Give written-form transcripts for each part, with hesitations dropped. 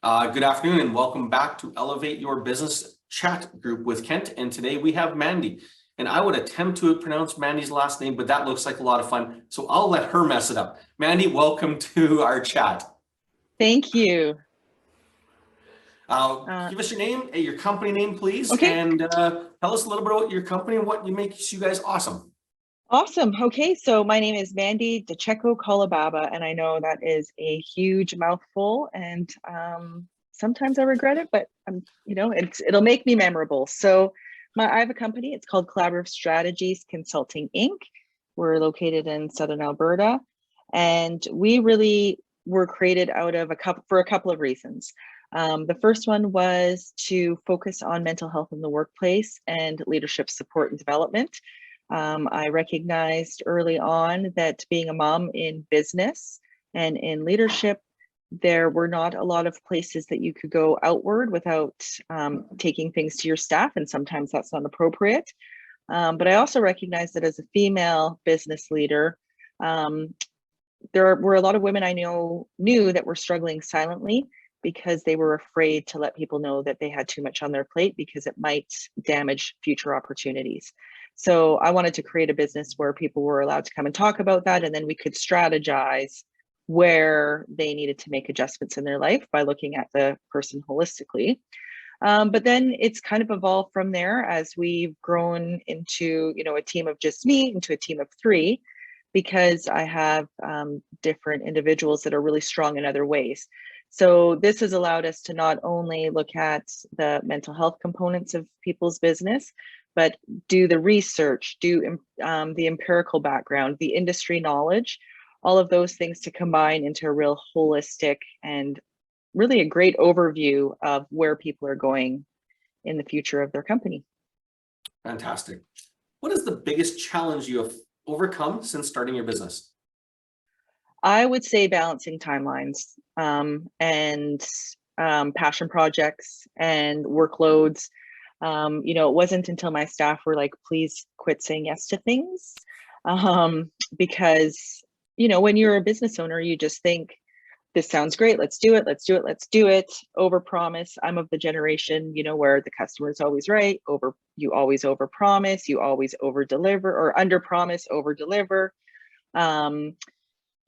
Good afternoon and welcome back to Elevate Your Business Chat Group with Kent. And today we have Mandy. And I would attempt to pronounce Mandy's last name, but that looks like a lot of fun. So I'll let her mess it up. Mandy, welcome to our chat. Thank you. Give us your name, your company name, please. Okay. And tell us a little bit about your company and what makes you guys awesome. Awesome. Okay, so my name is Mandy DeCheco Colababa, and I know that is a huge mouthful, and sometimes I regret it, but it'll make me memorable. So I have a company. It's called Collaborative Strategies Consulting Inc. We're located in Southern Alberta, and we really were created out of for a couple of reasons. The first one was to focus on mental health in the workplace and leadership support and development. I recognized early on that being a mom in business and in leadership, there were not a lot of places that you could go outward without taking things to your staff, and sometimes that's not appropriate. But I also recognized that as a female business leader, there were a lot of women I knew that were struggling silently because they were afraid to let people know that they had too much on their plate because it might damage future opportunities. So I wanted to create a business where people were allowed to come and talk about that, and then we could strategize where they needed to make adjustments in their life by looking at the person holistically. But then it's kind of evolved from there as we've grown into, a team of just me, into a team of 3, because I have different individuals that are really strong in other ways. So this has allowed us to not only look at the mental health components of people's business, but do the research, do the empirical background, the industry knowledge, all of those things to combine into a real holistic and really a great overview of where people are going in the future of their company. Fantastic. What is the biggest challenge you have overcome since starting your business? I would say balancing timelines and passion projects and workloads. It wasn't until my staff were like, please quit saying yes to things. Because, when you're a business owner, you just think, this sounds great. Let's do it. Let's do it. Let's do it. Overpromise. I'm of the generation, where the customer is always right. You always overpromise. You always overdeliver, or underpromise, overdeliver.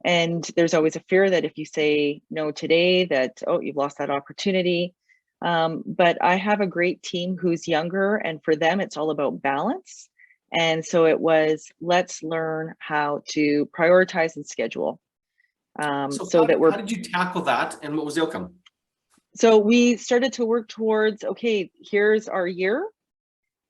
And there's always a fear that if you say no today, that, oh, you've lost that opportunity. But I have a great team who's younger, and for them, it's all about balance. And so it was, let's learn how to prioritize and schedule. How did you tackle that, and what was the outcome? So we started to work towards, okay, here's our year.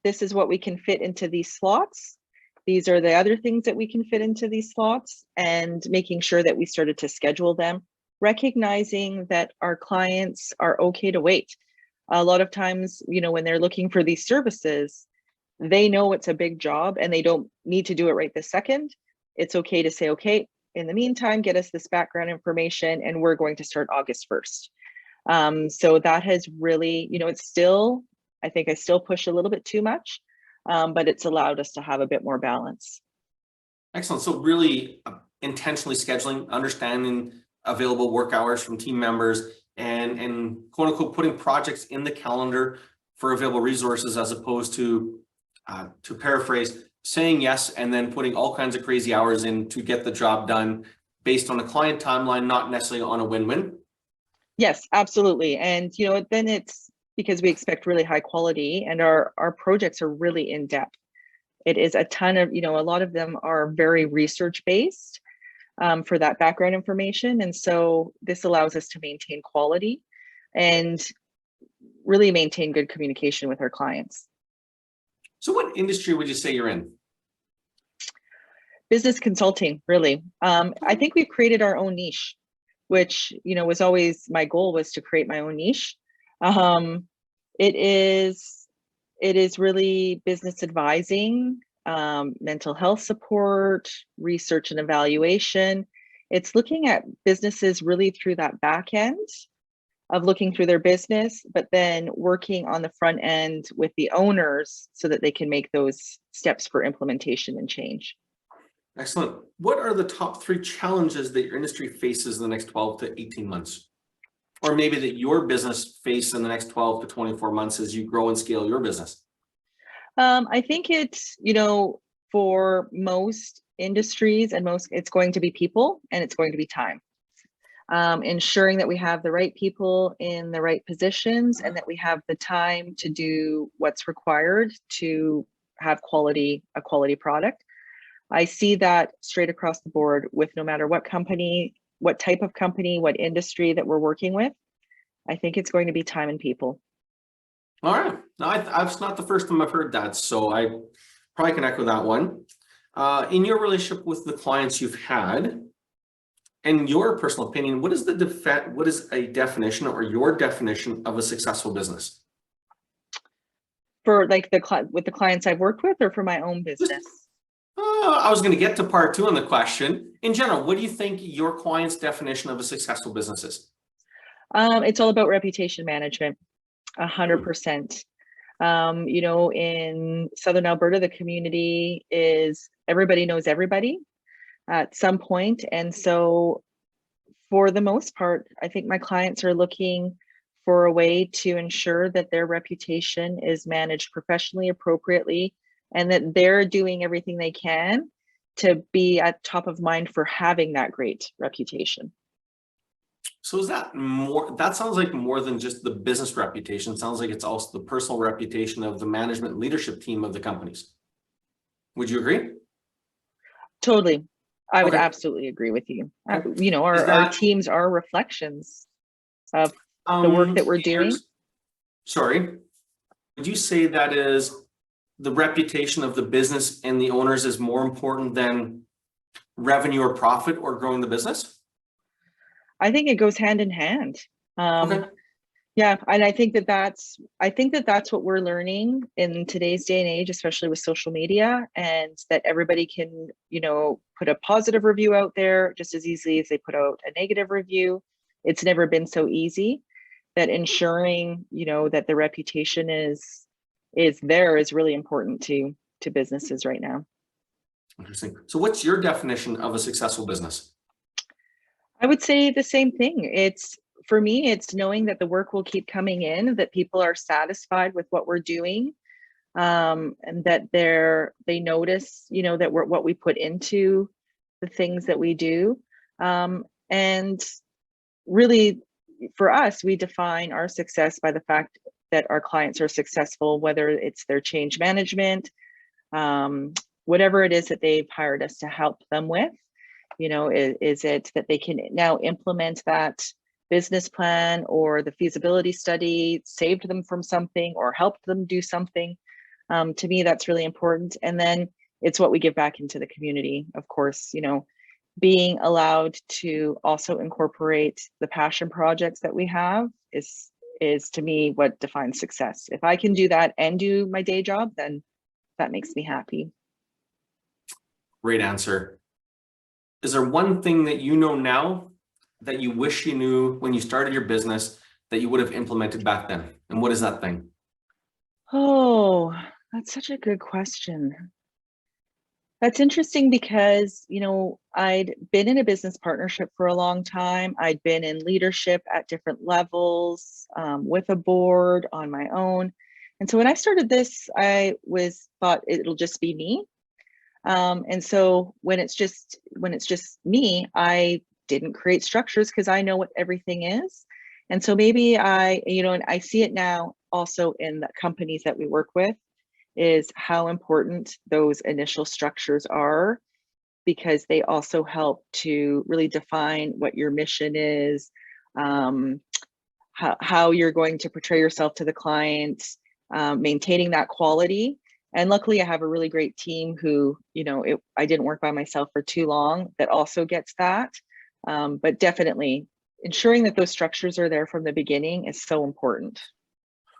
This is what we can fit into these slots. These are the other things that we can fit into these slots, and making sure that we started to schedule them, recognizing that our clients are okay to wait. A lot of times, when they're looking for these services, they know it's a big job and they don't need to do it right this second. It's okay to say, okay, in the meantime, get us this background information and we're going to start August 1st. So that has really, I think I still push a little bit too much, but it's allowed us to have a bit more balance. Excellent. So really intentionally scheduling, understanding available work hours from team members, and quote unquote putting projects in the calendar for available resources, as opposed to paraphrase, saying yes and then putting all kinds of crazy hours in to get the job done based on a client timeline, not necessarily on a win-win. Yes, absolutely. And then it's because we expect really high quality, and our projects are really in depth. It is a ton of, a lot of them are very research based for that background information. And so this allows us to maintain quality and really maintain good communication with our clients. So what industry would you say you're in? Business consulting, really. I think we've created our own niche, which, was always my goal, was to create my own niche. It is really business advising, mental health support, research and evaluation. It's looking at businesses really through that back end of looking through their business, but then working on the front end with the owners so that they can make those steps for implementation and change. Excellent. What are the top 3 challenges that your industry faces in the next 12 to 18 months? or maybe that your business face in the next 12 to 24 months as you grow and scale your business? I think it's, for most industries and it's going to be people and it's going to be time. Ensuring that we have the right people in the right positions and that we have the time to do what's required to have a quality product. I see that straight across the board with no matter what company, what type of company, what industry that we're working with. I think it's going to be time and people. All right. No, it's not the first time I've heard that, so I probably can echo that one. In your relationship with the clients you've had, in your personal opinion, what is a definition or your definition of a successful business? For like with the clients I've worked with, or for my own business? I was going to get to part two on the question. In general, what do you think your client's definition of a successful business is? It's all about reputation management, 100%. In Southern Alberta, the community is everybody knows everybody at some point. And so for the most part, I think my clients are looking for a way to ensure that their reputation is managed professionally, appropriately, and that they're doing everything they can to be at top of mind for having that great reputation. So is that more, that sounds like more than just the business reputation. It sounds like it's also the personal reputation of the management leadership team of the companies. Would you agree? Totally. I would Okay. absolutely agree with you. Okay. Our teams are reflections of the work that we're doing. Sorry, would you say that is the reputation of the business and the owners is more important than revenue or profit or growing the business? I think it goes hand in hand. Okay. Yeah, and I think that that's what we're learning in today's day and age, especially with social media, and that everybody can, put a positive review out there just as easily as they put out a negative review. It's never been so easy. That ensuring, that the reputation is really important to businesses right now. Interesting. So what's your definition of a successful business? I would say the same thing. For me, it's knowing that the work will keep coming in, that people are satisfied with what we're doing, and that they notice, that what we put into the things that we do. And really, for us, we define our success by the fact that our clients are successful, whether it's their change management, whatever it is that they've hired us to help them with. Is it that they can now implement that business plan or the feasibility study, saved them from something or helped them do something? To me, that's really important. And then it's what we give back into the community, of course, being allowed to also incorporate the passion projects that we have is to me what defines success. If I can do that and do my day job, then that makes me happy. Great answer. Is there one thing that you know now that you wish you knew when you started your business that you would have implemented back then? And what is that thing? Oh, that's such a good question. That's interesting because, I'd been in a business partnership for a long time. I'd been in leadership at different levels, with a board, on my own. And so when I started this, I thought it'll just be me. And so when it's just me, I didn't create structures because I know what everything is. And so maybe and I see it now also in the companies that we work with, is how important those initial structures are, because they also help to really define what your mission is, how you're going to portray yourself to the client, maintaining that quality. And luckily I have a really great team who, I didn't work by myself for too long, that also gets that. But definitely ensuring that those structures are there from the beginning is so important.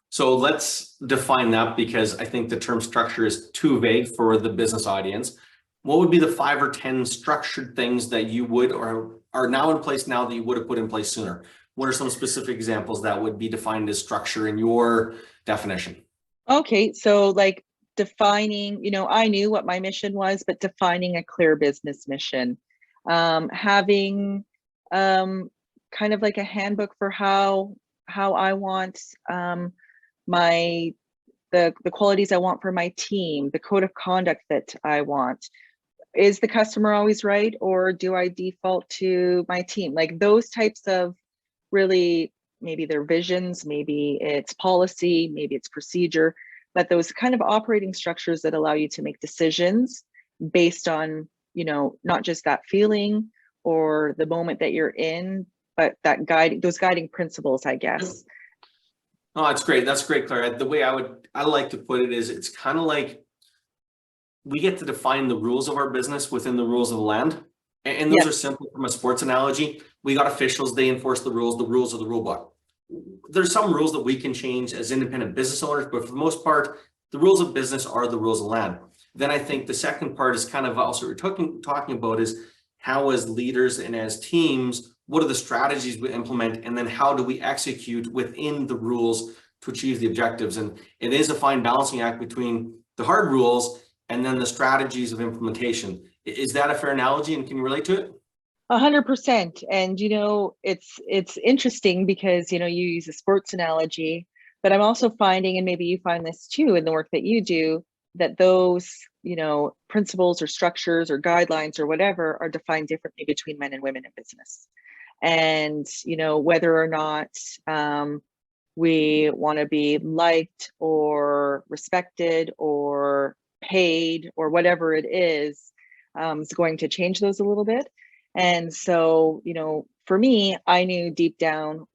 So let's define that, because I think the term structure is too vague for the business audience. What would be the 5 or 10 structured things that you would, or are now in place now, that you would have put in place sooner? What are some specific examples that would be defined as structure in your definition? Okay, so like defining, I knew what my mission was, but defining a clear business mission, having kind of like a handbook for how I want my the qualities I want for my team, the code of conduct that I want. Is the customer always right, or do I default to my team? Like those types of really, maybe their visions, maybe it's policy, maybe it's procedure, but those kind of operating structures that allow you to make decisions based on, you know, not just that feeling or the moment that you're in, but that those guiding principles, I guess. Oh, that's great. That's great, Claire. The way I like to put it is it's kind of like we get to define the rules of our business within the rules of the land. And those Yes. are simple from a sports analogy. We got officials, they enforce the rules of the rule book. There's some rules that we can change as independent business owners, but for the most part, the rules of business are the rules of land. Then I think the second part is kind of also what we're talking about is how as leaders and as teams, what are the strategies we implement, and then how do we execute within the rules to achieve the objectives? And it is a fine balancing act between the hard rules and then the strategies of implementation. Is that a fair analogy, and can you relate to it? 100%. And you know, it's interesting because you know you use a sports analogy, but I'm also finding, and maybe you find this too in the work that you do, that those, you know, principles or structures or guidelines or whatever are defined differently between men and women in business. And you know, whether or not we want to be liked or respected or paid or whatever it is going to change those a little bit. And so, you know, for me, I knew deep down,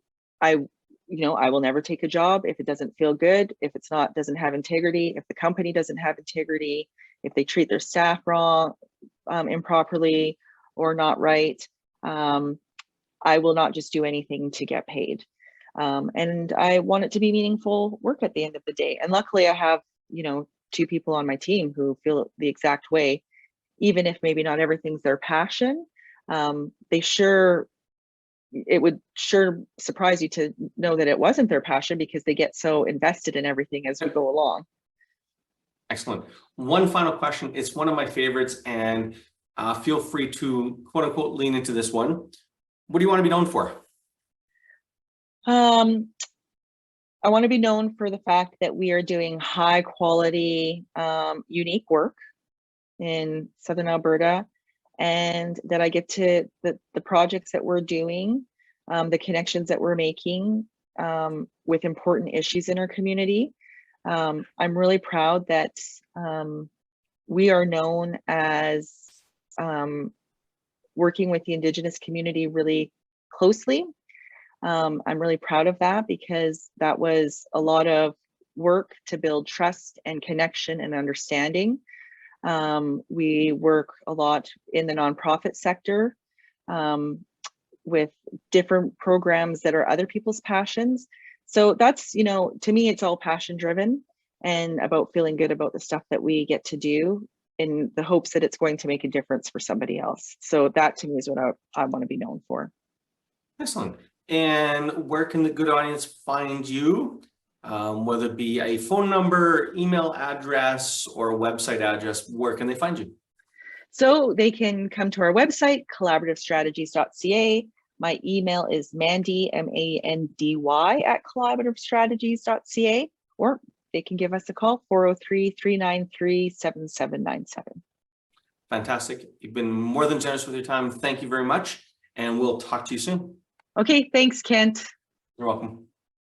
I will never take a job if it doesn't feel good, if it's not, doesn't have integrity, if the company doesn't have integrity, if they treat their staff wrong, improperly or not right. I will not just do anything to get paid. And I want it to be meaningful work at the end of the day. And luckily I have, you know, 2 people on my team who feel the exact way, even if maybe not everything's their passion. It would sure surprise you to know that it wasn't their passion because they get so invested in everything as we go along. Excellent. One final question. It's one of my favorites, and feel free to quote unquote lean into this one. What do you want to be known for? I want to be known for the fact that we are doing high quality, unique work in Southern Alberta, and that I get to the projects that we're doing, the connections that we're making with important issues in our community. I'm really proud that we are known as working with the Indigenous community really closely. I'm really proud of that because that was a lot of work to build trust and connection and understanding. We work a lot in the nonprofit sector with different programs that are other people's passions. So that's, you know, to me, it's all passion driven and about feeling good about the stuff that we get to do in the hopes that it's going to make a difference for somebody else. So that to me is what I want to be known for. Excellent. And where can the good audience find you? Whether it be a phone number, email address, or a website address, where can they find you? So they can come to our website, collaborativestrategies.ca. My email is Mandy, MANDY @collaborativestrategies.ca, or they can give us a call, 403-393-7797. Fantastic. You've been more than generous with your time. Thank you very much. And we'll talk to you soon. Okay, thanks, Kent. You're welcome.